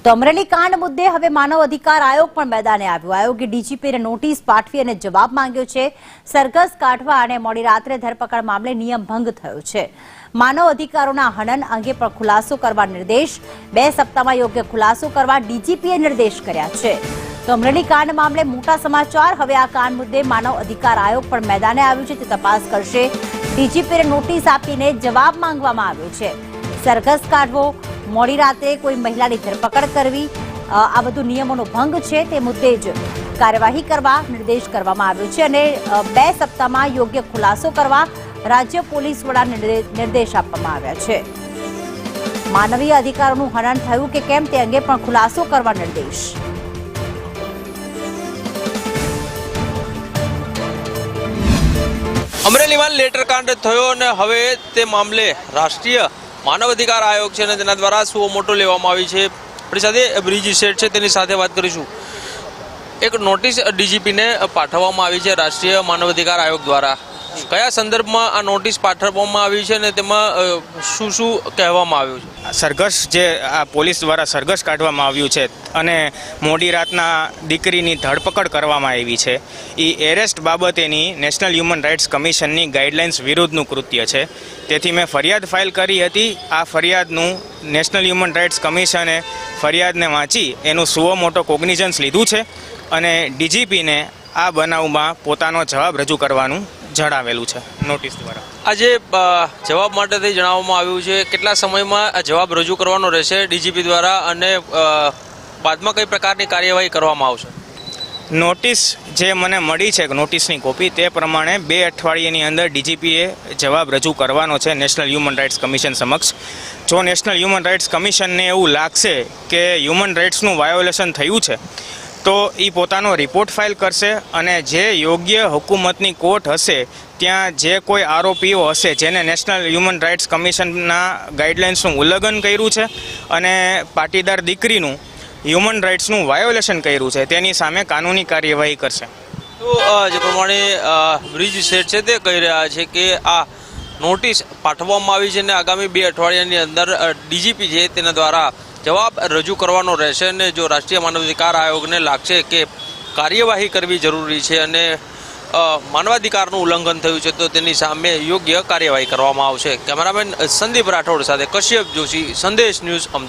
તો અમરેલી કાંડ મુદ્દે હવે માનવ અધિકાર આયોગ પણ મેદાને આવ્યો। આયોગે ડીજીપીને નોટિસ પાઠવી અને જવાબ માંગ્યો છે। સરઘસ કાઢવા અને મોડી રાત્રે ધરપકડ મામલે નિયમ ભંગ થયો છે। માનવ અધિકારોના હનન અંગે પણ ખુલાસો કરવા નિર્દેશ। 2 સપ્તાહમાં યોગ્ય ખુલાસો કરવા ડીજીપીએ નિર્દેશ કર્યા છે। તો અમરેલી કાંડ મામલે મોટા સમાચાર। હવે આ કાંડ મુદ્દે માનવ અધિકાર આયોગ પણ મેદાને આવ્યું છે। તે તપાસ કરશે। ડીજીપીને નોટિસ આપીને જવાબ માંગવામાં આવ્યો છે। સરઘસ કાઢવો, મોડી રાતે કોઈ મહિલાની ધરપકડ કરવી, આ બધું નિયમોનો ભંગ છે। તે મુદ્દે જ કાર્યવાહી કરવા નિર્દેશ કરવામાં આવ્યો છે અને 2 સપ્તાહમાં યોગ્ય ખુલાસો કરવા રાજ્ય પોલીસ વડાને નિર્દેશ આપવામાં આવ્યા છે। માનવીય અધિકારોનું હનન થયું કે કેમ તે અંગે પણ ખુલાસો કરવા નિર્દેશ। અમરેલીમાં લેટરકાંડ થયો અને હવે તે મામલે રાષ્ટ્રીય માનવ અધિકાર આયોગ છે અને તેના દ્વારા સુઓ મોટો લેવામાં આવી છે। આપણી સાથે બ્રિજ શેઠ છે, તેની સાથે વાત કરીશું। એક નોટિસ ડીજીપીને પાઠવવામાં આવી છે રાષ્ટ્રીય માનવ અધિકાર આયોગ દ્વારા। કયા સંદર્ભમાં આ નોટિસ પાઠવવામાં આવી છે અને તેમાં શું શું કહેવામાં આવ્યું છે? સરઘસ જે આ પોલીસ દ્વારા સરઘસ કાઢવામાં આવ્યું છે અને મોડી રાતના દીકરીની ધરપકડ કરવામાં આવી છે, એ એરેસ્ટ બાબતેની નેશનલ હ્યુમન રાઇટ્સ કમિશનની ગાઈડલાઇન્સ વિરુદ્ધનું કૃત્ય છે। તેથી મેં ફરિયાદ ફાઇલ કરી હતી। આ ફરિયાદનું નેશનલ હ્યુમન રાઇટ્સ કમિશને ફરિયાદને વાંચી એનું સુઓ મોટો કોગ્નિઝન્સ લીધું છે અને ડીજીપીને આ બનાવમાં પોતાનો જવાબ રજૂ કરવાનું જણાવેલું છે નોટિસ દ્વારા। આજે જવાબ માટેથી જણાવવામાં આવ્યું છે, કેટલા સમયમાં આ જવાબ રજૂ કરવાનો રહેશે ડીજીપી દ્વારા અને બાદમાં કઈ પ્રકારની કાર્યવાહી કરવામાં આવશે? નોટિસ જે મને મળી છે નોટિસની કોપી, તે પ્રમાણે 2 અઠવાડિયાની અંદર ડીજીપીએ જવાબ રજૂ કરવાનો છે નેશનલ હ્યુમન રાઇટ્સ કમિશન સમક્ષ। જો નેશનલ હ્યુમન રાઇટ્સ કમિશનને એવું લાગશે કે હ્યુમન રાઇટ્સનું વાયોલેશન થયું છે તો એ પોતાનો રિપોર્ટ ફાઇલ કરશે અને જે યોગ્ય હુકુમતની કોર્ટ હશે ત્યાં જે કોઈ આરોપીઓ હશે જેને નેશનલ હ્યુમન રાઇટ્સ કમિશનના ગાઈડલાઇન્સનું ઉલ્લંઘન કર્યું છે અને પાટીદાર દીકરીનું હ્યુમન રાઇટ્સનું વાયોલેશન કર્યું છે તેની સામે કાનૂની કાર્યવાહી કરશે। તો જે પ્રમાણે બ્રિજ શેઠ છે તે કહી રહ્યા છે કે આ નોટિસ પાઠવવામાં આવી છે અને આગામી 2 અઠવાડિયાની અંદર ડીજીપી છે તેના દ્વારા જવાબ રજૂ કરવાનો રહેશે અને જો રાષ્ટ્રીય માનવ અધિકાર આયોગને લાગશે કે કાર્યવાહી કરવી જરૂરી છે અને માનવાધિકારનું ઉલ્લંઘન થયું છે તો તેની સામે યોગ્ય કાર્યવાહી કરવામાં આવશે। કેમેરામેન સંદીપ રાઠોડ સાથે કશ્યપ જોશી, સંદેશ ન્યૂઝ, અમદાવાદ।